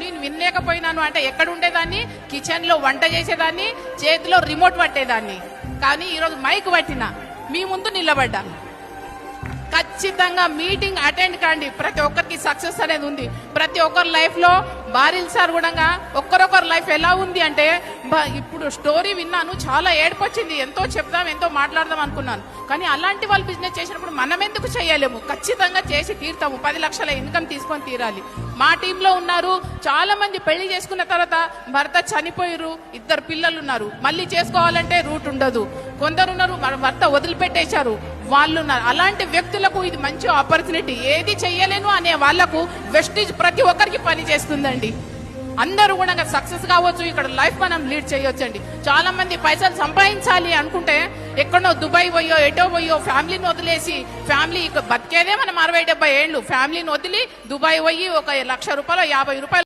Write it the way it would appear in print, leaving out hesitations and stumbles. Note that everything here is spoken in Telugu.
నేను వినలేకపోయినాను అంటే ఎక్కడ ఉండేదాన్ని, కిచెన్ లో వంట చేసేదాన్ని, చేతిలో రిమోట్ పట్టేదాన్ని. కానీ ఈరోజు మైక్ పట్టిన మీ ముందు నిలబడ్డా. ఖచ్చితంగా మీటింగ్ అటెండ్ కాండి. ప్రతి ఒక్కరికి సక్సెస్ అనేది ఉంది. ప్రతి ఒక్కరి లైఫ్ లో బారిల్ సార్ కూడా ఒక్కరొకరు లైఫ్ ఎలా ఉంది అంటే, ఇప్పుడు స్టోరీ విన్నాను, చాలా ఏడుపొచ్చింది. ఎంతో చెప్దాం, ఎంతో మాట్లాడదాం అనుకున్నాను. కానీ అలాంటి వాళ్ళు బిజినెస్ చేసినప్పుడు మనం ఎందుకు చేయలేము? ఖచ్చితంగా చేసి తీరుతాము. 10 లక్షల ఇన్కమ్ తీసుకొని తీరాలి. మా టీంలో ఉన్నారు చాలా మంది, పెళ్లి చేసుకున్న తర్వాత భర్త చనిపోయారు, 2 పిల్లలు ఉన్నారు, మళ్ళీ చేసుకోవాలంటే రూట్ ఉండదు. కొందరు ఉన్నారు భర్త వదిలిపెట్టేశారు, వాళ్ళు ఉన్నారు. అలాంటి వ్యక్తులకు ఇది మంచి ఆపర్చునిటీ. ఏది చెయ్యలేను అనే వాళ్లకు వెస్టిజ్ ప్రతి ఒక్కరికి పని చేస్తుందండి. అందరూ కూడా సక్సెస్ కావచ్చు, ఇక్కడ లైఫ్ మనం లీడ్ చేయొచ్చండి. చాలా మంది పైసలు సంపాదించాలి అనుకుంటే ఎక్కడో దుబాయ్ పోయో ఎటో పోయో ఫ్యామిలీని వదిలేసి, ఫ్యామిలీ బతికేదే మనం 60-70 ఏళ్ళు, ఫ్యామిలీని వదిలి దుబాయ్ పోయి 1 లక్ష రూపాయలు 50 రూపాయలు